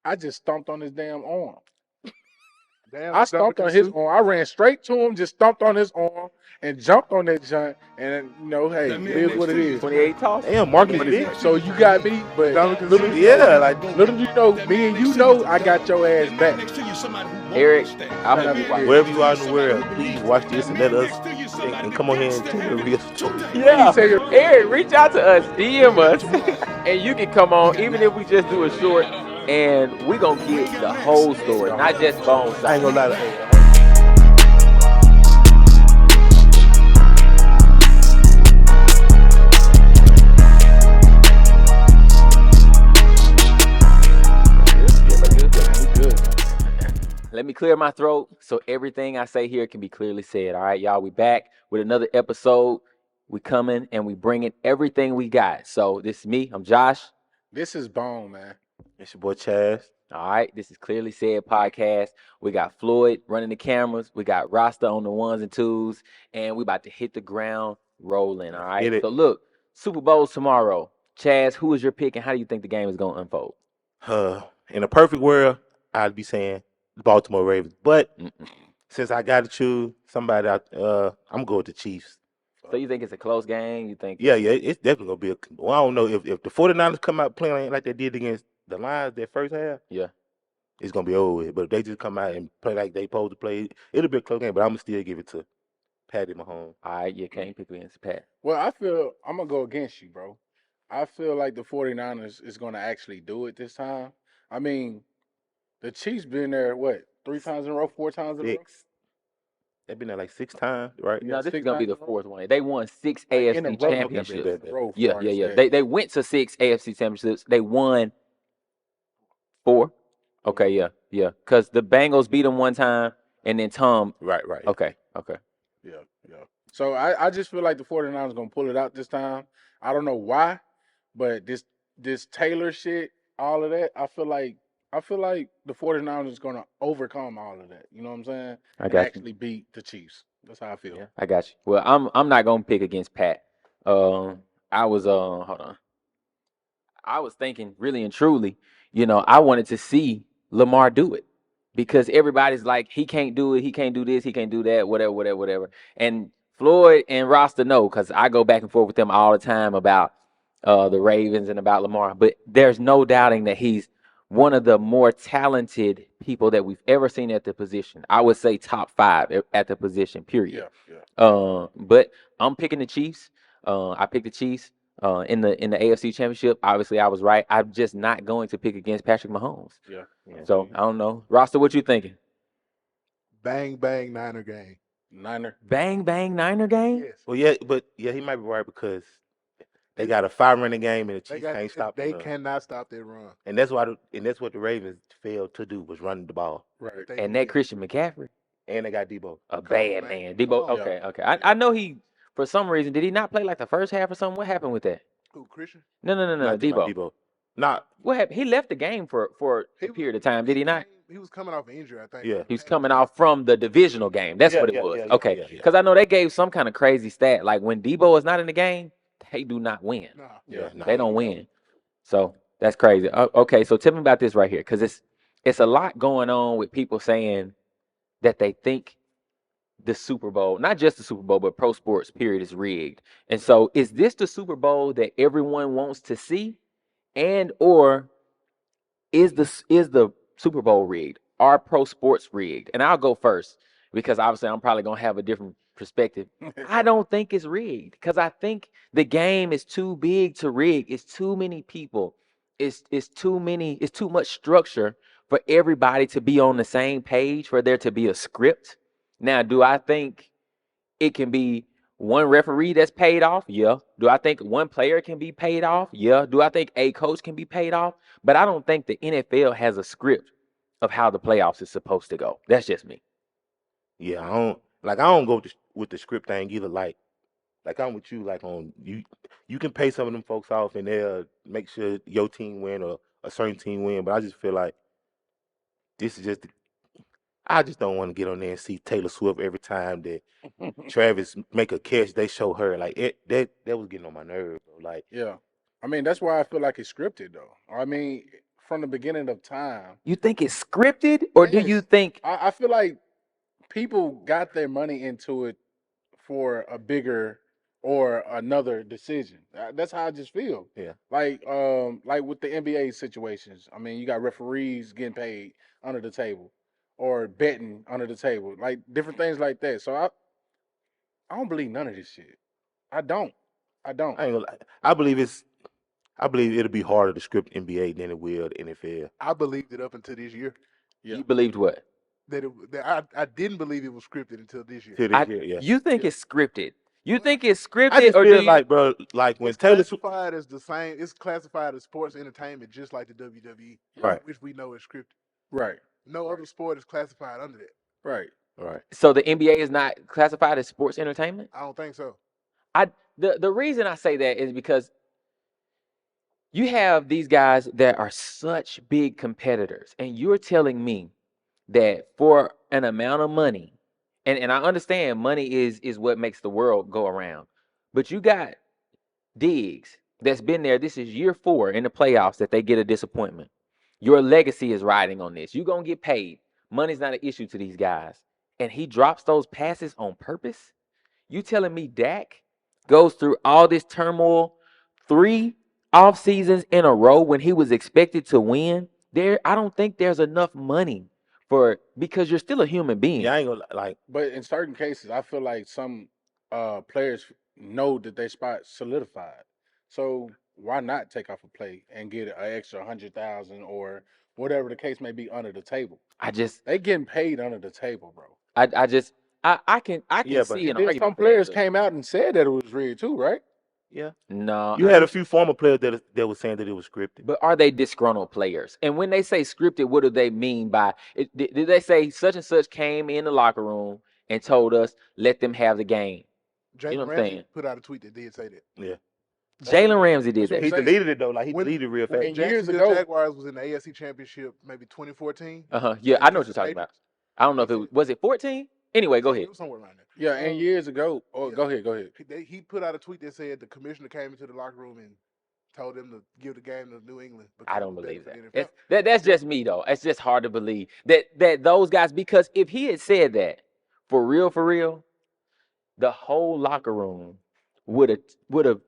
I just stomped on his damn arm. Damn, I stomped on his arm. I ran straight to him, just stomped on his arm, and jumped on that joint. And hey, it is what it is. 28 toss. Damn, Marcus big. So you got me, but little Yeah, like little you know, me and you know, I got your ass back. Eric, I hope you watch. wherever you are in the world, please watch this and let us and come on here and tell the real story. Yeah, Eric, reach out to us, DM us, and you can come on, even if we just do a short, and we gonna get the whole story, not just bones. I ain't gonna lie to you. Let me clear my throat so everything I say here can be clearly said. All right, y'all, we back with another episode. We coming and we bringing everything we got. So this is me. I'm Josh. This is Bone, man. It's your boy Chaz. All right, this is Clearly Said Podcast. We got Floyd running the cameras. We got Rasta on the ones and twos, and we about to hit the ground rolling. All right. So look, Super Bowl's tomorrow. Chaz, who is your pick, and how do you think the game is gonna unfold? In a perfect world, I'd be saying the Baltimore Ravens, but since I got to choose somebody out, I'm gonna go with the Chiefs. So you think it's a close game? You think? Yeah, it's definitely gonna be well, I don't know if the 49ers come out playing like they did against the Lions that first half. Yeah, it's gonna be over with. But if they just come out and play like they supposed to play, it'll be a close game. But I'm gonna still give it to Patty Mahomes. All right, you can't pick against Pat. Well, I feel I'm gonna go against you, bro. I feel like the 49ers is gonna actually do it this time. I mean, the Chiefs been there, what, 3 times in a row, 4 times in a row? They've been there like 6 times, right? No, this is gonna be the 4th one. They won 6 AFC championships. Yeah. They went to 6 AFC championships. They won 4. Okay, yeah. Because the Bengals beat them one time, and then Tom. Right. Okay. Yeah. So I just feel like the 49ers gonna pull it out this time. I don't know why, but this Taylor shit, all of that, I feel like the 49ers is gonna overcome all of that. You know what I'm saying? I got actually beat the Chiefs. That's how I feel. Yeah, I got you. Well, I'm not gonna pick against Pat. I was hold on. I was thinking really and truly, I wanted to see Lamar do it because everybody's like, he can't do it, he can't do this, he can't do that, whatever. And Floyd and Rasta know because I go back and forth with them all the time about the Ravens and about Lamar. But there's no doubting that he's one of the more talented people that we've ever seen at the position. I would say top 5 at the position, period. Yeah. But I'm picking the Chiefs. I picked the Chiefs in the AFC Championship. Obviously, I was right. I'm just not going to pick against Patrick Mahomes. Yeah. So I don't know, Rasta, what you thinking? Bang bang Niner game. Bang bang Niner game. Yes. Well, he might be right because they got a 5-running game and the Chiefs can't stop. They cannot stop their run. And that's what the Ravens failed to do was run the ball. Right. And that Christian McCaffrey. And they got Debo. A bad man. Debo. Okay. I know he. For some reason, did he not play like the first half or something? What happened with that? Who, Christian? No. Debo. Not. What happened? He left the game for a period of time. Did he not? He was coming off an injury, I think. Yeah. He was coming off from the divisional game. That's what it was. Okay. Because I know they gave some kind of crazy stat. Like when Debo is not in the game, they do not win. They don't win. So that's crazy. Okay, so tell me about this right here, because it's a lot going on with people saying that they think the Super Bowl, not just the Super Bowl, but pro sports period, is rigged. And so is this the Super Bowl that everyone wants to see? And or is the Super Bowl rigged? Are pro sports rigged? And I'll go first because obviously I'm probably gonna have a different perspective. I don't think it's rigged because I think the game is too big to rig. It's too many people. It's too much structure for everybody to be on the same page, for there to be a script. Now, do I think it can be one referee that's paid off? Yeah. Do I think one player can be paid off? Yeah. Do I think a coach can be paid off? But I don't think the NFL has a script of how the playoffs is supposed to go. That's just me. Yeah, I don't go with the script thing either. Like I'm with you. Like on you can pay some of them folks off and they'll make sure your team win or a certain team win. But I just feel like this is just. I just don't want to get on there and see Taylor Swift every time that Travis make a catch. They show her like that was getting on my nerves. Like yeah, I mean that's why I feel like it's scripted though. I mean from the beginning of time. You think it's scripted, or do you Yes. think I feel like people got their money into it for a bigger or another decision. That's how I just feel. Yeah. Like with the NBA situations. I mean, you got referees getting paid under the table, or betting under the table, like different things like that. So I don't believe none of this shit. I don't. I don't. I ain't gonna lie. I believe it'll be harder to script NBA than it will the NFL. I believed it up until this year. Yeah. you believed what? I didn't believe it was scripted until this year. Till this year, yeah. You think it's scripted? You think it's I scripted, just or do feel you? like, bro, like when It's Taylor Swift, classified as the same. It's classified as sports entertainment, just like the WWE, Right. which we know is scripted. Right. No other sport is classified under that. Right. right? So the NBA is not classified as sports entertainment? I don't think so. The reason I say that is because you have these guys that are such big competitors, and you're telling me that for an amount of money, and I understand money is what makes the world go around, but you got Diggs that's been there. This is year 4 in the playoffs that they get a disappointment. Your legacy is riding on this. You're gonna get paid. Money's not an issue to these guys, and he drops those passes on purpose. You telling me Dak goes through all this turmoil 3 off seasons in a row when he was expected to win? I don't think there's enough money because you're still a human being. Yeah, I ain't gonna like. But in certain cases, I feel like some players know that their spot solidified. So why not take off a play and get an extra 100,000 or whatever the case may be under the table? They getting paid under the table, bro. I can Yeah, but see an Then argument. some for that, players too. came out and said that it was rigged too, right? Yeah, No, you had a few former players that was saying that it was scripted. but are they disgruntled players? And when they say scripted, what do they mean by it? Did they say such and such came in the locker room and told us, let them have the game? Jalen You know what I'm Ramsey saying? put out a tweet that did say that. Yeah, Jalen Ramsey did That's what that. I'm he saying. deleted it though. Like he When- deleted it real When fast. And years Jacksonville ago- Jaguars was in the AFC Championship, maybe 2014. Yeah, I know what you're talking about. I don't know if it was it 14. Anyway, go ahead. It was somewhere around there. Yeah, and years ago. Oh, Yeah. go ahead. He put out a tweet that said the commissioner came into the locker room and told them to give the game to New England. because I don't it was believe better for that. the NFL. That's just me though. It's just hard to believe that those guys, because if he had said that for real, the whole locker room would have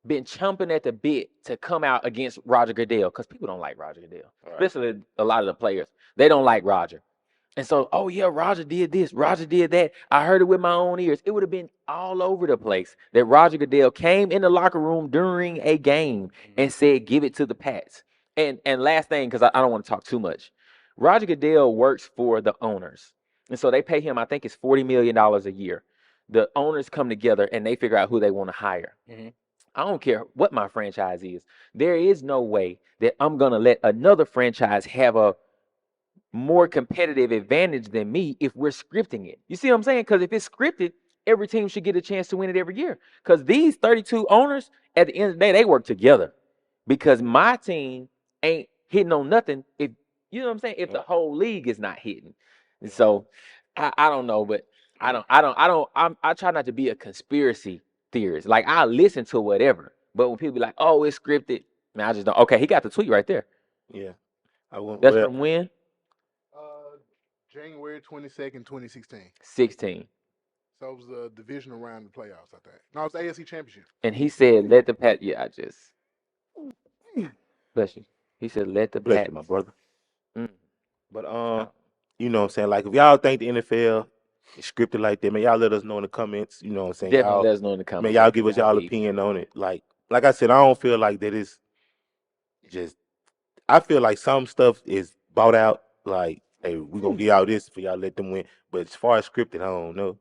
been chomping at the bit to come out against Roger Goodell, because people don't like Roger Goodell, especially a lot of the players. They don't like Roger. And so, oh yeah, Roger did this, Roger did that. I heard it with my own ears. It would have been all over the place that Roger Goodell came in the locker room during a game and said, give it to the Pats. And last thing, because I don't want to talk too much. Roger Goodell works for the owners. And so they pay him, I think it's $40 million a year. The owners come together and they figure out who they want to hire. Mhm. I don't care what my franchise is. There is no way that I'm going to let another franchise have a more competitive advantage than me if we're scripting it. You see what I'm saying? Because if it's scripted, every team should get a chance to win it every year. Because these 32 owners, at the end of the day, they work together. Because my team ain't hitting on nothing if you know what I'm saying, if the whole league is not hitting. And so I don't know, but I try not to be a conspiracy theorist. Like I listen to whatever, but when people be like, oh, it's scripted, man, I just don't. Okay, he got the tweet right there. Yeah, I went. That's Well, from when? January 22nd, 2016. 16. So it was a divisional round of the playoffs, I think. No, it was the AFC Championship. And he said, let the Pat. Yeah, I just. Bless you. He said, let the bless Pat. you, my brother. Mm. But you know what I'm saying? Like if y'all think the NFL is scripted like that, man, y'all let us know in the comments. You know what I'm saying? Definitely Y'all, let us know in the comments. man, y'all give us y'all Indeed. opinion on it. Like I said, I don't feel like that is just. I feel like some stuff is bought out. Like, hey, we gonna give y'all this for y'all let them win. But as far as scripted, I don't know.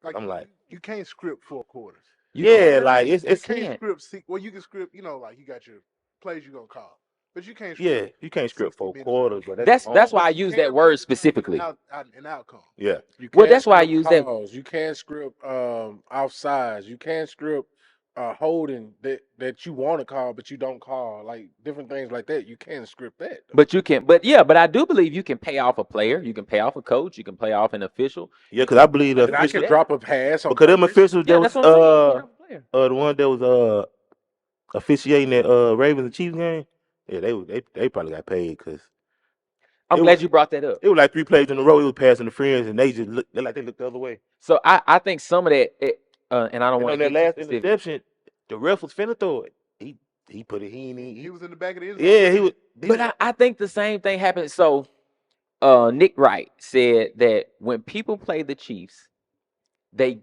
I'm like, you can't script 4 quarters. yeah, like it's You can't can't. script. Well, you can script. You know, like you got your plays you gonna call, but you can't. yeah, Script you can't script 4 60 quarters, but That's why I But you use can that word script specifically. an outcome. yeah. You Well, can't that's why I script use that. calls. You can't script offsides. You can't script holding that you want to call but you don't call, like different things like that. You can't script that. though. But you can, but I do believe you can pay off a player, you can pay off a coach, you can pay off an official. Yeah, because I believe the And I official, could drop a pass on because them purpose. officials Yeah, that that's was what I'm saying. You can pay off a player. the one that was officiating that Ravens and Chiefs game, Yeah, they probably got paid because I'm it glad was you brought that up. it was like 3 plays in a row. It was pass interference, and they just looked they looked the other way. So I think some of that, and I don't And want on to that get too last specific. interception, the ref was finna throw it. He put it. He was in the back of the end zone. Yeah, he was. But I think the same thing happened. So Nick Wright said that when people play the Chiefs, they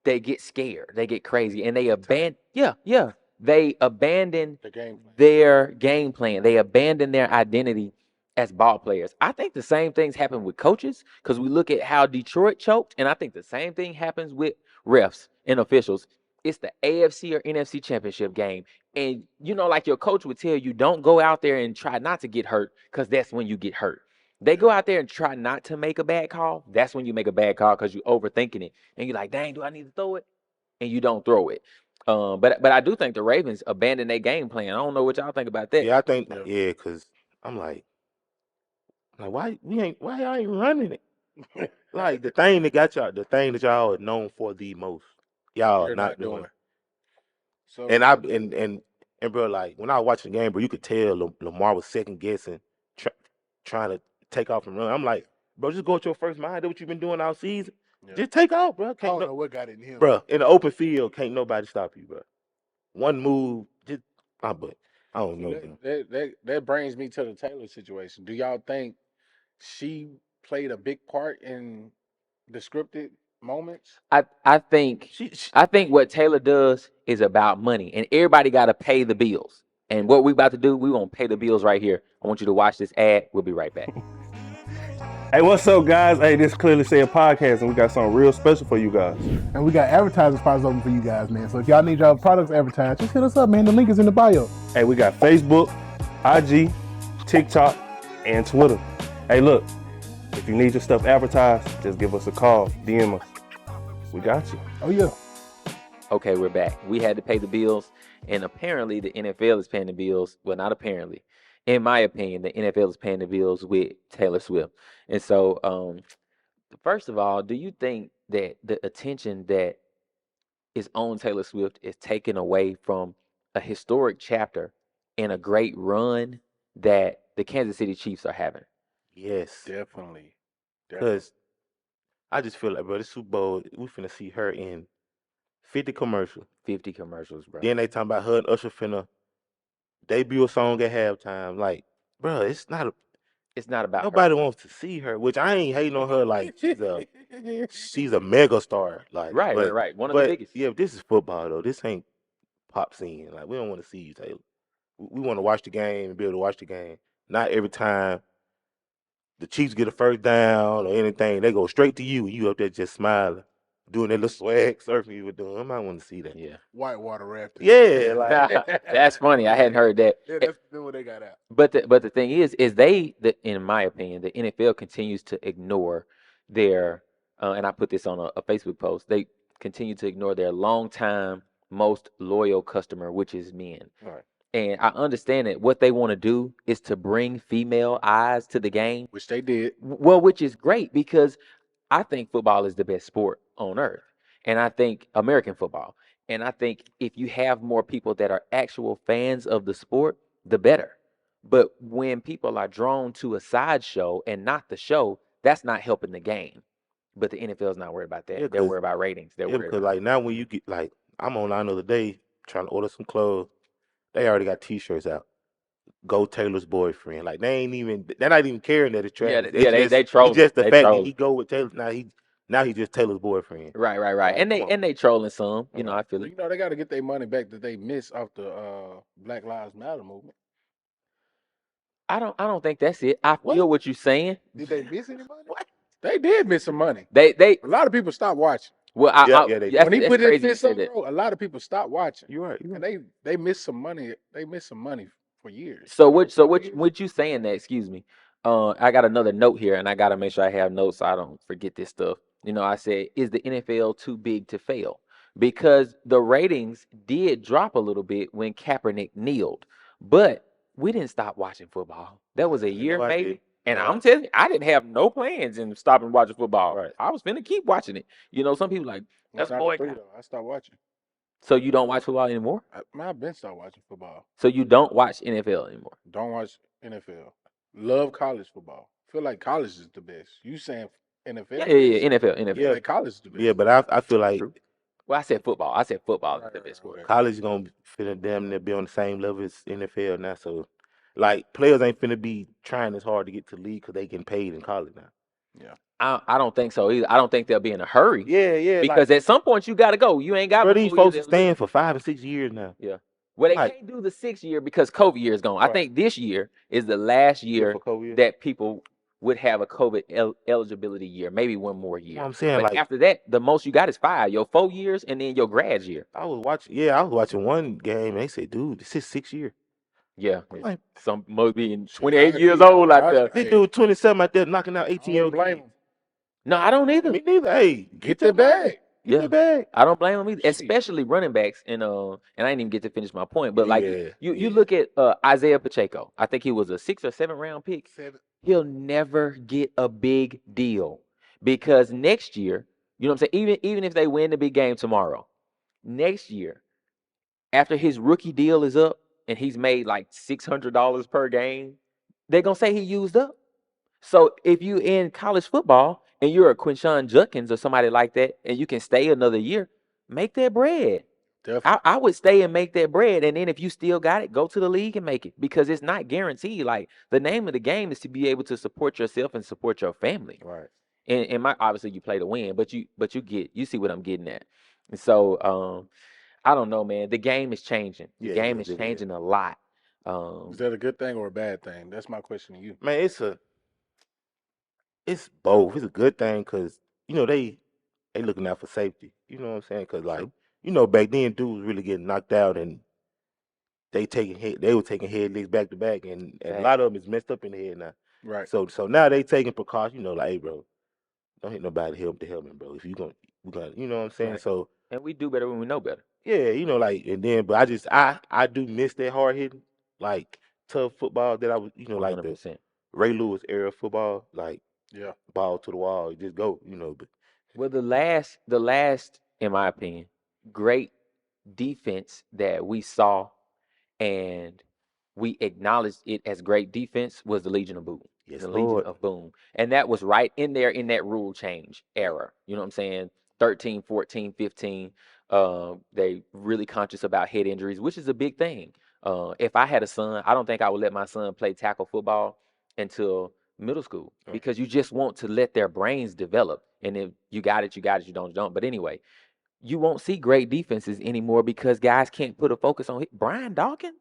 get scared, they get crazy, and they abandon. Yeah, they abandon The game plan. their game plan. They abandon their identity as ball players. I think the same things happen with coaches because we look at how Detroit choked, and I think the same thing happens with refs and officials. It's the AFC or NFC championship game. And like your coach would tell you, don't go out there and try not to get hurt because that's when you get hurt. They go out there and try not to make a bad call. That's when you make a bad call because you're overthinking it. And you're like, dang, do I need to throw it? And you don't throw it. But I do think the Ravens abandoned their game plan. I don't know what y'all think about that. Yeah, I think because I'm like why y'all ain't running it? Like the thing that y'all are known for the most, y'all You're are not doing. So And bro, like when I was watching the game, bro, you could tell Lamar was second guessing, trying to take off and run. I'm like, bro, just go with your first mind. That's what you've been doing all season. Yeah. Just take off, bro. I don't know what got in him. Bro, in the open field, can't nobody stop you, bro. One move, just but I don't know. that brings me to the Taylor situation. Do y'all think she played a big part in the scripted moments? I think what Taylor does is about money, and everybody got to pay the bills. And what we about to do, we gonna pay the bills right here. I want you to watch this ad. We'll be right back. Hey, what's up, guys? Hey, this is Clearly Said Podcast, and we got something real special for you guys. And we got advertising spots open for you guys, man. So if y'all need y'all products advertised, just hit us up, man. The link is in the bio. Hey, we got Facebook, IG, TikTok, and Twitter. Hey, look, if you need your stuff advertised, just give us a call, DM us. We got you. Oh, yeah. Okay, we're back. We had to pay the bills, and apparently the NFL is paying the bills. Well, not apparently. In my opinion, the NFL is paying the bills with Taylor Swift. And so, first of all, do you think that the attention that is on Taylor Swift is taken away from a historic chapter and a great run that the Kansas City Chiefs are having? Yes, Definitely. because I just feel like, bro, this Super Bowl, we finna see her in 50 commercials. 50 commercials, bro. Then they talking about her and Usher finna debut a song at halftime. Like, bro, it's not about nobody her. wants to see her, which I ain't hating on her like she's a mega star. Like right. One of the biggest. Yeah, this is football though. This ain't pop scene. Like we don't want to see you, Taylor. We want to watch the game and be able to watch the game. Not every time the Chiefs get a first down or anything, they go straight to you. You up there just smiling, doing that little swag surfing you were doing. I might want to see that. Yeah. Whitewater rafting. Yeah, like that's funny. I hadn't heard that. Yeah, that's what they got out. But the thing is in my opinion, the NFL continues to ignore their and I put this on a Facebook post. They continue to ignore their longtime most loyal customer, which is men. Right. And I understand that what they want to do is to bring female eyes to the game, which they did. Well, which is great because I think football is the best sport on earth, and I think American football. And I think if you have more people that are actual fans of the sport, the better. But when people are drawn to a sideshow and not the show, that's not helping the game. But the NFL is not worried about that. They're worried about ratings. They're worried because like now when you get like I'm online the other day trying to order some clothes, they already got T-shirts out. Go Taylor's boyfriend. Like they're not even caring that it's Travis. They troll. It's just the fact that he go with Taylor. Now he's just Taylor's boyfriend. Right. And they trolling some. You know, I feel it. They got to get their money back that they missed off the Black Lives Matter movement. I don't think that's it. I feel what you're saying. Did they miss any money? What? They did miss some money. They a lot of people stopped watching. Well, when he put his fist up, bro, a lot of people stopped watching. You're right. And they missed some money. They missed some money for years. So what you saying that? Excuse me. I got another note here, and I gotta make sure I have notes so I don't forget this stuff. You know, I said, is the NFL too big to fail? Because the ratings did drop a little bit when Kaepernick kneeled, but we didn't stop watching football. That was a year, maybe. And I'm telling you, I didn't have no plans in stopping watching football. Right. I was finna keep watching it. You know, some people like, that's boycott. I stopped watching. So you don't watch football anymore? I've been started watching football. So you don't watch NFL anymore? Don't watch NFL. Love college football. Feel like college is the best. You saying NFL? Yeah. NFL. Yeah, like college is the best. Yeah, but I feel like True. Well, I said football. I said football is Right, the right, best sport. right. college gonna finna damn near be on the same level as NFL now. So, like, players ain't finna be trying as hard to get to the league because they getting paid in college now. Yeah. I don't think so either. I don't think they'll be in a hurry. Yeah, Because at some point you got to go. You ain't got. bro, these 4 folks years are in the league. staying for 5 and 6 years now. Yeah. Well, they Like- can't do the 6th year because COVID year is gone. I Right. think this year is the last year for COVID. that people would have a COVID eligibility year, maybe one more You know year. what I'm saying? But Like, after that, the most you got is 5. Your 4 years and then your grad year. I was watching one game and they said, dude, this is 6 year. Yeah. Like, Some must be I 28 agree. years old out I- there. this dude 27 out there knocking out I 18-year-old don't blame kids. them. No, I don't either. Me neither. Hey, Get the bag. Get Yeah. the bag. I don't blame them either, Shit. especially running backs. And I didn't even get to finish my point, but like Yeah, you yeah. look at Isaiah Pacheco. I think he was a 6th or 7th round pick. 7. He'll never get a big deal because next year, you know what I'm saying? Even if they win the big game tomorrow, next year, after his rookie deal is up and he's made like $600 per game, they're gonna say he used up. So if you in college football and you're a Quinshawn Judkins or somebody like that, and you can stay another year, make that bread. Definitely. I would stay and make that bread, and then if you still got it, go to the league and make it because it's not guaranteed. Like the name of the game is to be able to support yourself and support your family. Right. And my obviously you play to win, but you see what I'm getting at. And so I don't know, man. The game is changing. The Yeah, game yeah, is yeah. changing a lot. Is that a good thing or a bad thing? That's my question to you. Man, it's both. It's a good thing because they looking out for safety. You know what I'm saying? Because like back then dudes was really getting knocked out and they were taking head licks back to back and a lot of them is messed up in the head now. Right. So now they taking precautions. Like, hey, bro, don't hit nobody help the helmet, bro. If we're gonna, you know what I'm saying? Right. So And we do better when we know better. yeah, like, and then but I do miss that hard hitting, like tough football that I was, like the 100%. Ray Lewis era football, like Yeah. ball to the wall, just go, but Well, the last, in my opinion, great defense that we saw and we acknowledged it as great defense was the Legion of Boom. yes, The Lord. Legion of Boom. And that was right in there in that rule change era. You know what I'm saying? 13, 14, 15. They really conscious about head injuries, which is a big thing. If I had a son, I don't think I would let my son play tackle football until middle school Right. because you just want to let their brains develop. And if you got it, you got it. You don't. But anyway, you won't see great defenses anymore because guys can't put a focus on it. Brian Dawkins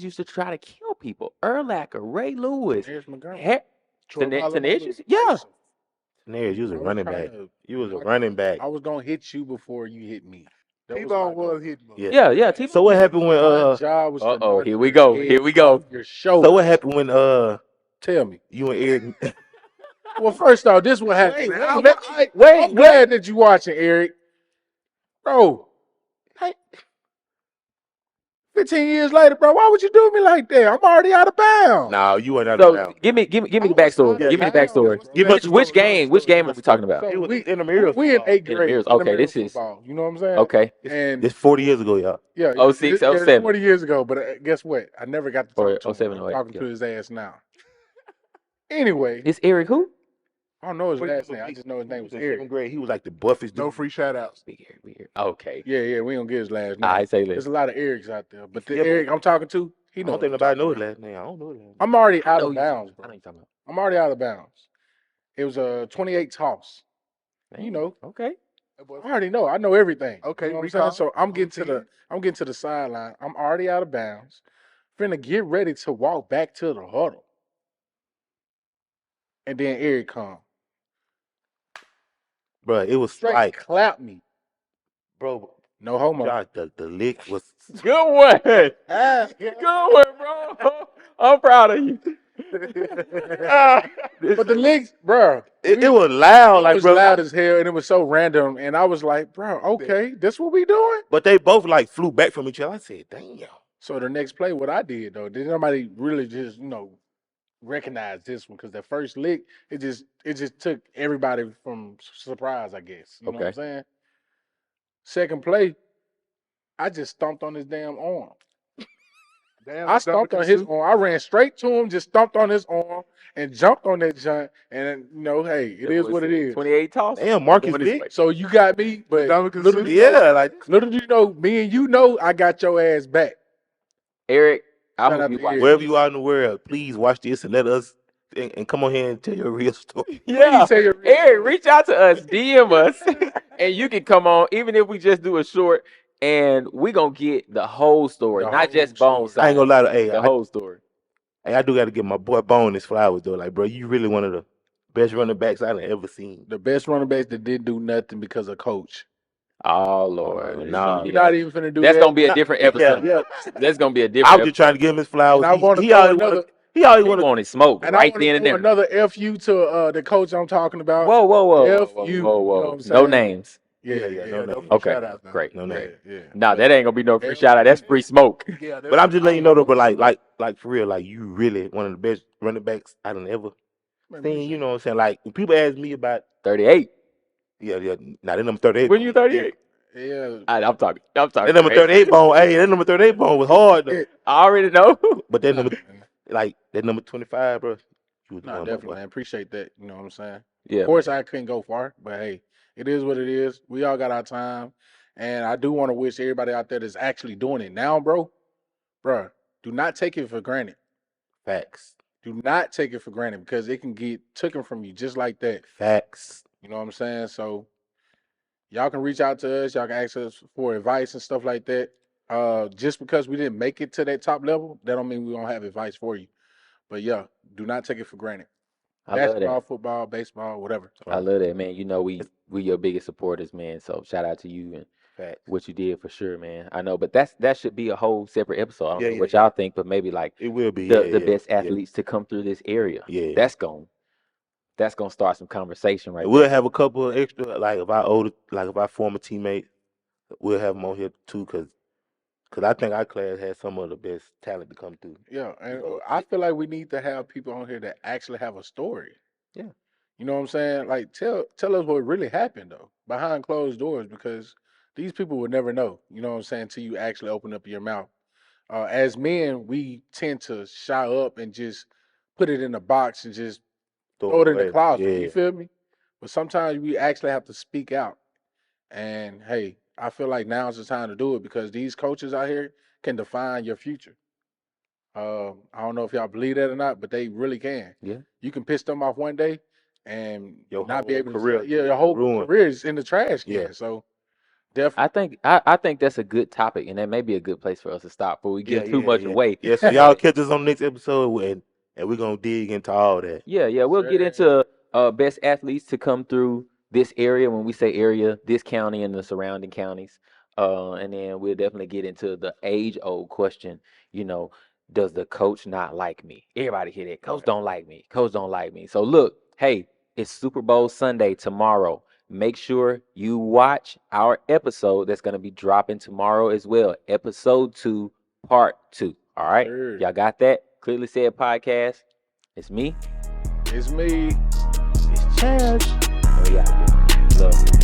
used to try to kill people. Urlacher, Ray Lewis, Here's Montgomery. Troy Tanesh, Polamalu. yeah. Nares, you was a I was running trying back. to- You was a running back. I was gonna hit you before you hit me. That T-Bone my was goal. hitting him. Yeah. Yeah. So what happened when My job was to Uh-oh, knock here we your go, head here we go. off Your shoulder. So what happened when Tell me. you and Eric Well, first off, this what happened. Wait, I'm, wait, I'm glad that you watching, Eric. Bro, hey, 15 years later, bro, why would you do me like that? I'm already out of bounds. No, you weren't out So of bounds. give me the I was backstory. out of Give me the bounds, backstory. bro. Give Which, us which game? Which game are we talking about? So It was we in the mirror. in 8th grade. Intramural. Okay, intramural this is- football, you know what I'm saying? Okay. And It's 40 years ago, y'all. yeah, 06, it's 07. 40 years ago, but guess what? I never got to Or talk to him. 07, I'm 08, talking yeah. to his ass now. Anyway, It's Eric who? I don't know his Wait, last wait, name. I wait. just know his name He was in Eric. 7th grade. He was like the buffest No dude. free shout outs. Big Eric. Okay. Yeah, we don't get his last name. I say There's this. a lot of Erics out there, but the Yeah, but- Eric I'm talking to, he I knows. don't think nobody knows his last name. I don't know his last name. I'm already out know of you- bounds, I know bro. you're talking about. I'm already out of bounds. It was a 28 toss. You know, Okay. I already know. I know everything. Okay, you know what I'm recall, saying? So I'm getting to the sideline. I'm already out of bounds. Finna get ready to walk back to the huddle, and then Eric come Bro, it was straight like, clap me. bro, No homo. Josh, the lick was. Good one. Good one, bro. I'm proud of you. But the leagues, bro, It was loud, it like, was bro. loud as hell, and it was so random. And I was like, bro, okay, this what we doing? But they both like flew back from each other. I said, damn. So the next play, what I did though, did nobody really just recognize this one? Because the first lick, it just took everybody from surprise, I guess. You know what I'm Okay. saying? second play, I just stomped on his damn arm. Damn, I stomped on his arm. I ran straight to him, just stomped on his arm, and jumped on that joint. And hey, it is what it is. 28 toss. Damn, Marcus Vick. So you got me, but little do you know, me and you know, I got your ass back. Eric, I Shout out hope you to watch. Eric. Wherever you are in the world, please watch this and let us and come on here and tell your real story. Yeah, Please say your real Eric, reach out to us, DM us, and you can come on, even if we just do a short, and we gonna get the whole story, The not whole just Bone story. I ain't side, gonna lie to the whole story. I do got to give my boy Bone his flowers though. Like, bro, you really one of the best running backs I've ever seen. The best running backs that didn't do nothing because of coach. Oh Lord, nah. You're not even finna do that's that. gonna be a different episode. Yeah. That's gonna be a I different. was just trying to give him his flowers. And I want to He throw always another. he always He wanted. wanted smoke And right I then want and to there. another FU to the coach I'm talking about. Whoa, whoa, whoa, F whoa, you, whoa, you know whoa. what I'm No saying? names. Yeah, no no name. Okay, shout out, man. great. No name. Yeah. Nah, that ain't gonna be no free shout out. That's free smoke. Yeah, But I'm just letting you know though, but like for real, like you really one of the best running backs I done ever seen. You know what I'm saying? Like when people ask me about 38. now that number 38. When you 38? Yeah. I'm talking. That number 38 bone, that number 38 bone was hard though. I already know. But that Nah, number man. like that number 25, bro. You was the Nah, one, definitely, boy. man. Appreciate that. You know what I'm saying? Yeah. Of course, I couldn't go far, but hey, it is what it is. We all got our time, and I do want to wish everybody out there that's actually doing it now, bro. Do not take it for granted. Facts. Do not take it for granted because it can get taken from you just like that. Facts. You know what I'm saying? So y'all can reach out to us. Y'all can ask us for advice and stuff like that. Just because we didn't make it to that top level, that don't mean we don't have advice for you. But yeah, do not take it for granted. I love Basketball, that. football, baseball, whatever. I love that, man. You know we your biggest supporters, man. So shout out to you and Facts. what you did for sure, man. I know, but that should be a whole separate episode. I don't know Yeah, what yeah. y'all think, but maybe like It will be the best athletes to come through this area. Yeah. That's gonna start some conversation right We'll there. have a couple of extra, like if our former teammates, we'll have them on here too, cause I think our class has some of the best talent to come through. Yeah, and So, I feel like we need to have people on here that actually have a story. Yeah. You know what I'm saying? Like tell us what really happened though, behind closed doors, because these people would never know. You know what I'm saying? Until you actually open up your mouth. As men, we tend to shy up and just put it in a box and just throw it in the away. closet. Yeah. You feel me? But sometimes we actually have to speak out. And hey, I feel like now's the time to do it because these coaches out here can define your future. I don't know if y'all believe that or not, but they really can. Yeah. You can piss them off one day and Your not be whole able career to. Yeah, your whole ruined. career is in the trash can. Yeah. So definitely. I think that's a good topic, and that may be a good place for us to stop before we give too much away. Yeah, so y'all catch us on the next episode, and we're gonna dig into all that. Yeah, we'll get into best athletes to come through this area. When we say area, this county and the surrounding counties, and then we'll definitely get into the age-old question. You know, does the coach not like me? Everybody hear that? Coach don't like me. Coach don't like me. So look, hey, it's Super Bowl Sunday tomorrow. Make sure you watch our episode that's gonna be dropping tomorrow as well. Episode 2, part 2. All right, Sure. y'all got that? Clearly Said Podcast. It's me. It's me. It's Chaz. And we out here. Love.